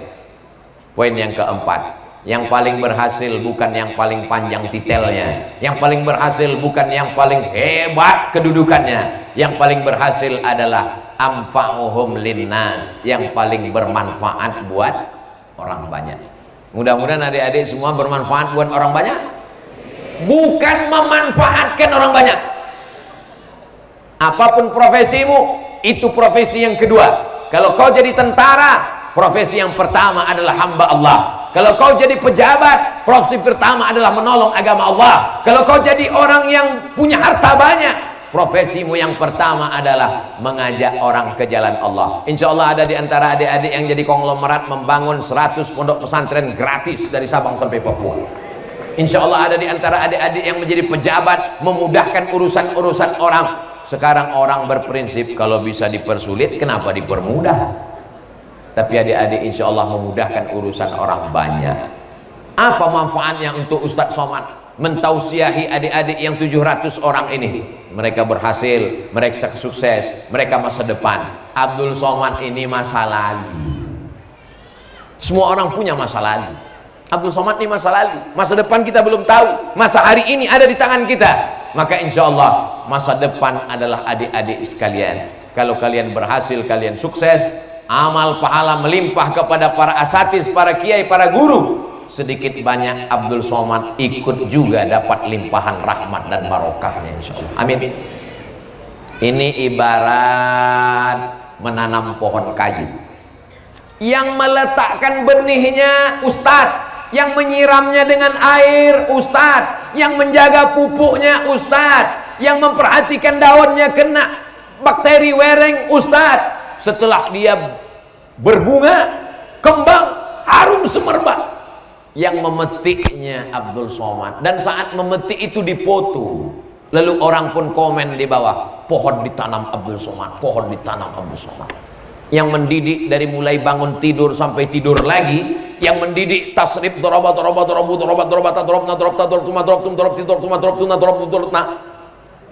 [SPEAKER 1] Poin yang keempat, yang paling berhasil bukan yang paling panjang titelnya, yang paling berhasil bukan yang paling hebat kedudukannya, yang paling berhasil adalah amfa'uhum linnas, yang paling bermanfaat buat orang banyak. Mudah-mudahan adik-adik semua bermanfaat buat orang banyak, bukan memanfaatkan orang banyak. Apapun profesimu, itu profesi yang kedua. Kalau kau jadi tentara, profesi yang pertama adalah hamba Allah. Kalau kau jadi pejabat, profesi pertama adalah menolong agama Allah. Kalau kau jadi orang yang punya harta banyak, profesimu yang pertama adalah mengajak orang ke jalan Allah. Insya Allah ada di antara adik-adik yang jadi konglomerat membangun 100 pondok pesantren gratis dari Sabang sampai Papua. Insya Allah ada di antara adik-adik yang menjadi pejabat memudahkan urusan-urusan orang. Sekarang orang berprinsip kalau bisa dipersulit, kenapa dipermudah? Tapi adik-adik insya Allah memudahkan urusan orang banyak. Apa manfaatnya untuk Ustaz Somad mentausiahi adik-adik yang 700 orang ini? Mereka berhasil, mereka sukses, mereka masa depan. Abdul Somad ini masa lalu. Semua orang punya masa lalu. Abdul Somad ini masa lalu, masa depan kita belum tahu. Masa hari ini ada di tangan kita. Maka insya Allah masa depan adalah adik-adik sekalian. Kalau kalian berhasil, kalian sukses, amal pahala melimpah kepada para asatiz, para kiai, para guru. Sedikit banyak Abdul Somad ikut juga dapat limpahan rahmat dan barokahnya insyaallah. Amin. Ini ibarat menanam pohon kayu. Yang meletakkan benihnya ustadz, yang menyiramnya dengan air ustadz, yang menjaga pupuknya ustadz, yang memperhatikan daunnya kena bakteri wereng ustadz. Setelah dia berbunga, kembang, harum semerbak, yang memetiknya Abdul Somad. Dan saat memetik itu dipoto, lalu orang pun komen di bawah, pohon ditanam Abdul Somad, pohon ditanam Abdul Somad. Yang mendidik dari mulai bangun tidur sampai tidur lagi, yang mendidik tasrif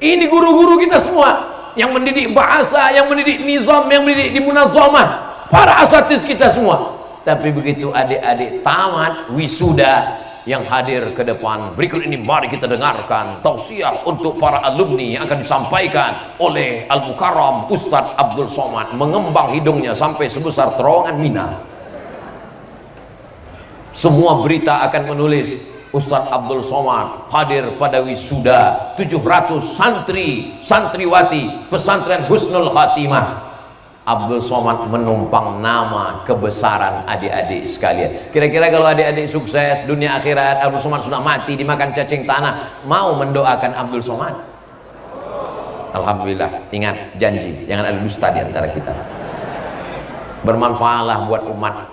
[SPEAKER 1] ini guru-guru kita semua, yang mendidik bahasa, yang mendidik nizam, yang mendidik di munazamah, para asatiz kita semua. Tapi begitu adik-adik tamat wisuda, yang hadir ke depan berikut ini, mari kita dengarkan tausiah untuk para alumni yang akan disampaikan oleh Al-Mukarram Ustadz Abdul Somad. Mengembang hidungnya sampai sebesar terowongan Mina. Semua berita akan menulis Ustadz Abdul Somad hadir pada wisuda 700 santri santriwati pesantren Husnul Khatimah. Abdul Somad menumpang nama kebesaran adik-adik sekalian. Kira-kira kalau adik-adik sukses dunia akhirat, Abdul Somad sudah mati dimakan cacing tanah, mau mendoakan Abdul Somad? Alhamdulillah. Ingat janji, jangan ada dusta di antara kita. Bermanfaatlah buat umat.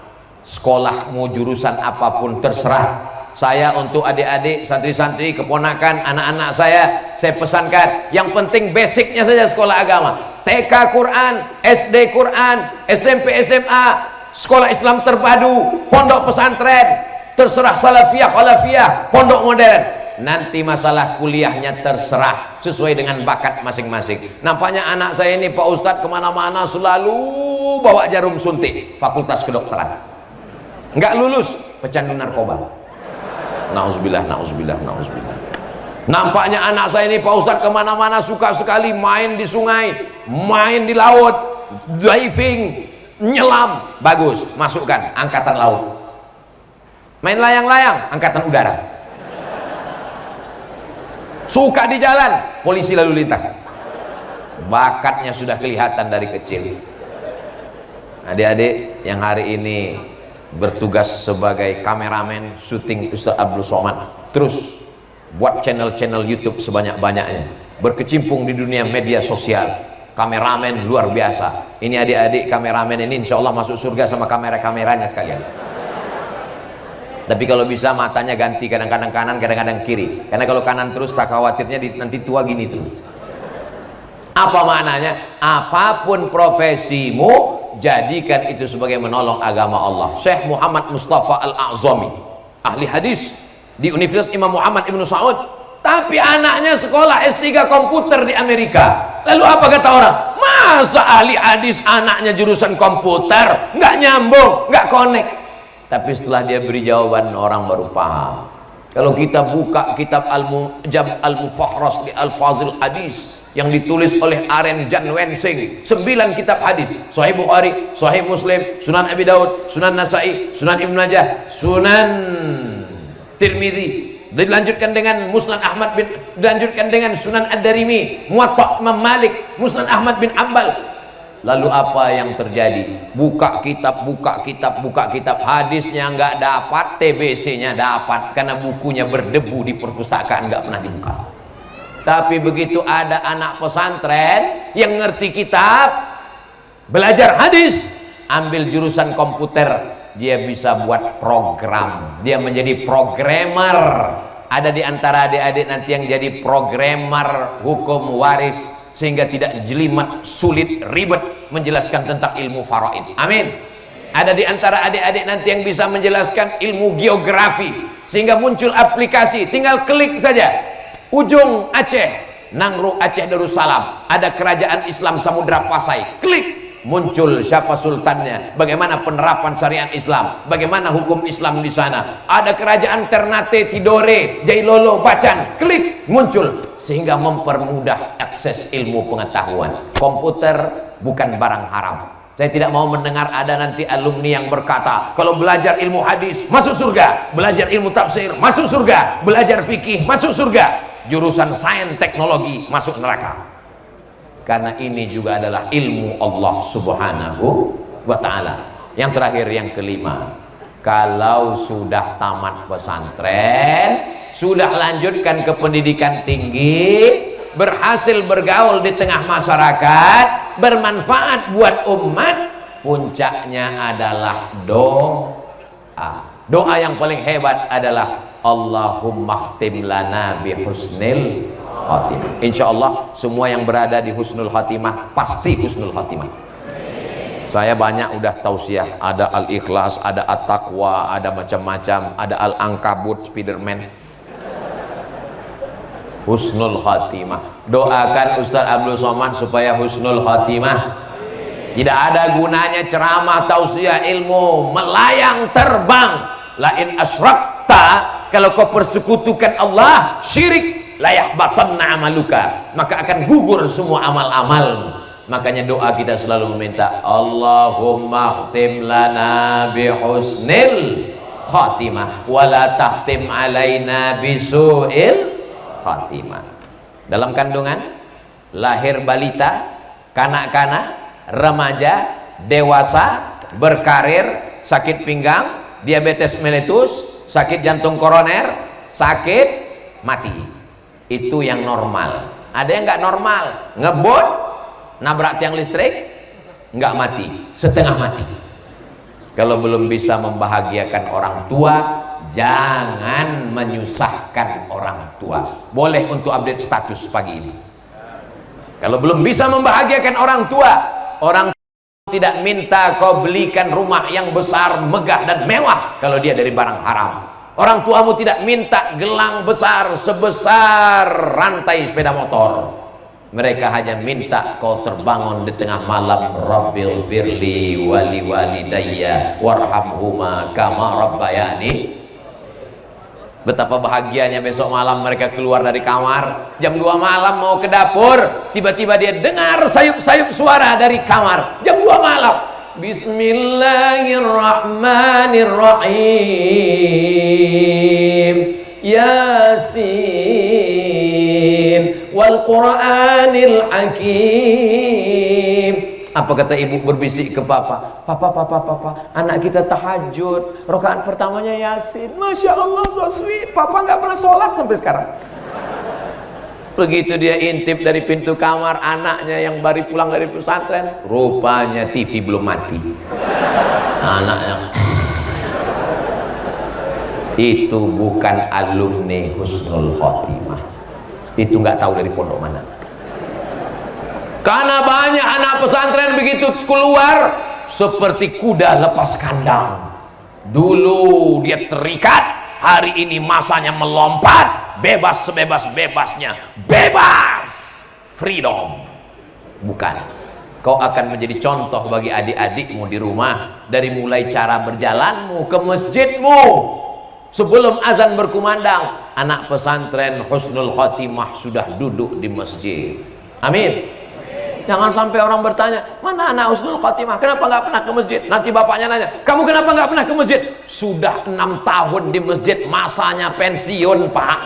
[SPEAKER 1] Sekolahmu jurusan apapun terserah. Saya untuk adik-adik, santri-santri, keponakan, anak-anak saya pesankan, yang penting basicnya saja sekolah agama. TK Quran, SD Quran, SMP SMA, sekolah Islam terpadu, pondok pesantren, terserah salafiyah, khalafiyah, pondok modern. Nanti masalah kuliahnya terserah sesuai dengan bakat masing-masing. Nampaknya anak saya ini Pak Ustadz kemana-mana selalu bawa jarum suntik, fakultas kedokteran. Nggak lulus, pecandu narkoba. Nauzubillah, nauzubillah, nauzubillah. Nampaknya anak saya ini Pak Ustadz kemana-mana suka sekali main di sungai, main di laut, diving, nyelam. Bagus, masukkan angkatan laut. Main layang-layang, angkatan udara. Suka di jalan, polisi lalu lintas. Bakatnya sudah kelihatan dari kecil. Adik-adik yang hari ini bertugas sebagai kameramen syuting Ustaz Abdul Somad, terus buat channel-channel YouTube sebanyak-banyaknya, berkecimpung di dunia media sosial, kameramen luar biasa. Ini adik-adik kameramen ini insya Allah masuk surga sama kamera-kameranya sekalian. Tapi kalau bisa matanya ganti, kadang-kadang kanan, kadang-kadang kiri. Karena kalau kanan terus tak khawatirnya nanti tua gini tuh. Apa maknanya? Apapun profesimu, jadikan itu sebagai menolong agama Allah. Syekh Muhammad Mustafa Al-A'zami, ahli hadis di Universitas Imam Muhammad Ibn Saud, tapi anaknya sekolah S3 komputer di Amerika. Lalu apa kata orang? Masa ahli hadis anaknya jurusan komputer? Nggak nyambung, nggak connect. Tapi setelah dia beri jawaban, orang baru paham. Kalau kita buka kitab Al-Mujam Al-Mufahras di Al-Fazil Hadis yang ditulis oleh Aren Jan Wensing, 9 kitab hadis, Sahih Bukhari, Sahih Muslim, Sunan Abi Daud, Sunan Nasai, Sunan Ibnu Majah, Sunan Tirmizi, dilanjutkan dengan Musnad Ahmad bin, dilanjutkan dengan Sunan Ad-Darimi, Muwatta Imam Malik, Musnad Ahmad bin Ambal. Lalu apa yang terjadi? Buka kitab, hadisnya nggak dapat, TBC-nya dapat, karena bukunya berdebu di perpustakaan, nggak pernah dibuka. Tapi begitu ada anak pesantren yang ngerti kitab, belajar hadis, ambil jurusan komputer, dia bisa buat program, dia menjadi programmer. Ada di antara adik-adik nanti yang jadi programmer hukum waris, sehingga tidak jelimet, sulit, ribet menjelaskan tentang ilmu faraid. Amin. Ada di antara adik-adik nanti yang bisa menjelaskan ilmu geografi, sehingga muncul aplikasi, tinggal klik saja. Ujung Aceh, Nangruk Aceh Darussalam, ada kerajaan Islam Samudra Pasai, klik, muncul siapa sultannya, bagaimana penerapan syariat Islam, bagaimana hukum Islam di sana. Ada kerajaan Ternate, Tidore, Jailolo, Bacan, klik, muncul, sehingga mempermudah akses ilmu pengetahuan. Komputer bukan barang haram. Saya tidak mau mendengar ada nanti alumni yang berkata, kalau belajar ilmu hadis masuk surga, belajar ilmu tafsir masuk surga, belajar fikih masuk surga, jurusan sains teknologi masuk neraka. Karena ini juga adalah ilmu Allah Subhanahu wa ta'ala. Yang terakhir, yang kelima, kalau sudah tamat pesantren, sudah lanjutkan ke pendidikan tinggi, berhasil bergaul di tengah masyarakat, bermanfaat buat umat, puncaknya adalah doa. Doa yang paling hebat adalah Allahumma khtim lana bi husnil khatimah. Insya Allah semua yang berada di husnul khatimah pasti husnul khatimah. Saya banyak udah tausiah, ada Al-Ikhlas, ada At-Taqwa, ada macam-macam, ada Al-Ankabut, Spiderman. Husnul khatimah. Doakan Ustaz Abdul Somad supaya husnul khatimah. Tidak ada gunanya ceramah, tausiah, ilmu melayang terbang. Lain asyrakta, kalau kau persekutukan Allah, syirik, layahbatanna amaluka, maka akan gugur semua amal-amal. Makanya doa kita selalu meminta Allahumma khtim lana bi husnil khatimah wala tahtim alaina bisu'il khatimah. Dalam kandungan, lahir balita, kanak-kanak, remaja, dewasa, berkarir, sakit pinggang, diabetes mellitus, sakit jantung koroner, sakit mati. Itu yang normal. Ada yang nggak normal, ngebut, nabrak tiang listrik, nggak mati, setengah mati. Kalau belum bisa membahagiakan orang tua, jangan menyusahkan orang tua. Boleh untuk update status pagi ini. Kalau belum bisa membahagiakan orang tua tidak minta kau belikan rumah yang besar, megah dan mewah kalau dia dari barang haram. Orang tuamu tidak minta gelang besar sebesar rantai sepeda motor. Mereka hanya minta kau terbangun di tengah malam, Rabbil firli wali walidayya warhamhuma kama rabbayani. Betapa bahagianya besok malam mereka keluar dari kamar jam 2 malam mau ke dapur, tiba-tiba dia dengar sayup-sayup suara dari kamar jam 2 malam. Bismillahirrahmanirrahim. Yasin wal Qur'anil Hakim. Apa kata ibu berbisik ke papa? Papa, anak kita tahajud, rakaat pertamanya Yasin. Masya Allah, so sweet. Papa nggak pernah sholat sampai sekarang. Begitu dia intip dari pintu kamar anaknya yang baru pulang dari pesantren, rupanya TV belum mati. Anaknya itu bukan alumni husnul khotimah, itu nggak tahu dari pondok mana. Karena banyak anak pesantren begitu keluar seperti kuda lepas kandang. Dulu dia terikat, hari ini masanya melompat, bebas sebebas-bebasnya, bebas, freedom. Bukan, kau akan menjadi contoh bagi adik-adikmu di rumah, dari mulai cara berjalanmu ke masjidmu. Sebelum azan berkumandang, anak pesantren husnul khotimah sudah duduk di masjid. Amin. Jangan sampai orang bertanya, mana anak husnul khotimah, kenapa nggak pernah ke masjid? Nanti bapaknya nanya, kamu kenapa nggak pernah ke masjid? Sudah 6 tahun di masjid, masanya pensiun, Pak.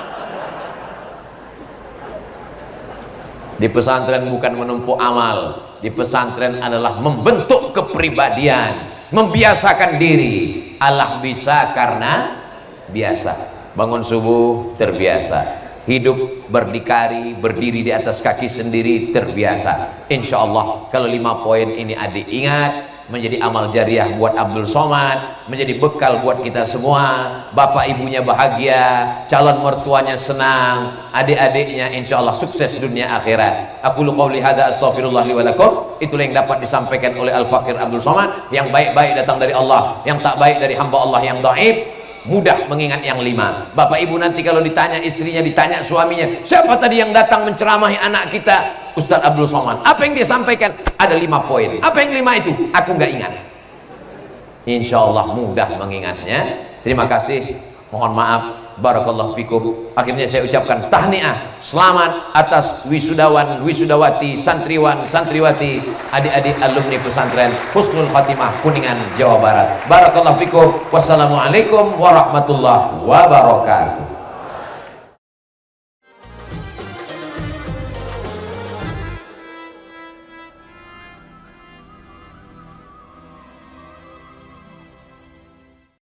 [SPEAKER 1] Di pesantren bukan menumpuk amal, di pesantren adalah membentuk kepribadian, membiasakan diri. Allah bisa karena biasa. Bangun subuh terbiasa, hidup berdikari, berdiri di atas kaki sendiri terbiasa. Insya Allah kalau 5 poin ini adik ingat, menjadi amal jariah buat Abdul Somad, menjadi bekal buat kita semua. Bapak ibunya bahagia, calon mertuanya senang, adik-adiknya insya Allah sukses dunia akhirat. Aku qouli hadza astaghfirullah li wa lakum. Itulah yang dapat disampaikan oleh Al-Fakir Abdul Somad. Yang baik-baik datang dari Allah, yang tak baik dari hamba Allah yang dhaif. Mudah mengingat yang 5. Bapak ibu nanti kalau ditanya istrinya, ditanya suaminya, siapa tadi yang datang menceramahi anak kita? Ustadz Abdul Somad. Apa yang dia sampaikan? Ada 5 poin. Apa yang 5 itu? Aku nggak ingat. Insya Allah mudah mengingatnya. Terima kasih. Mohon maaf. Barakallahu fikum. Akhirnya saya ucapkan tahniah, selamat atas wisudawan, wisudawati, santriwan, santriwati, adik-adik alumni pesantren Husnul Khotimah Kuningan, Jawa Barat. Barakallahu fikum. Wassalamualaikum warahmatullahi wabarakatuh.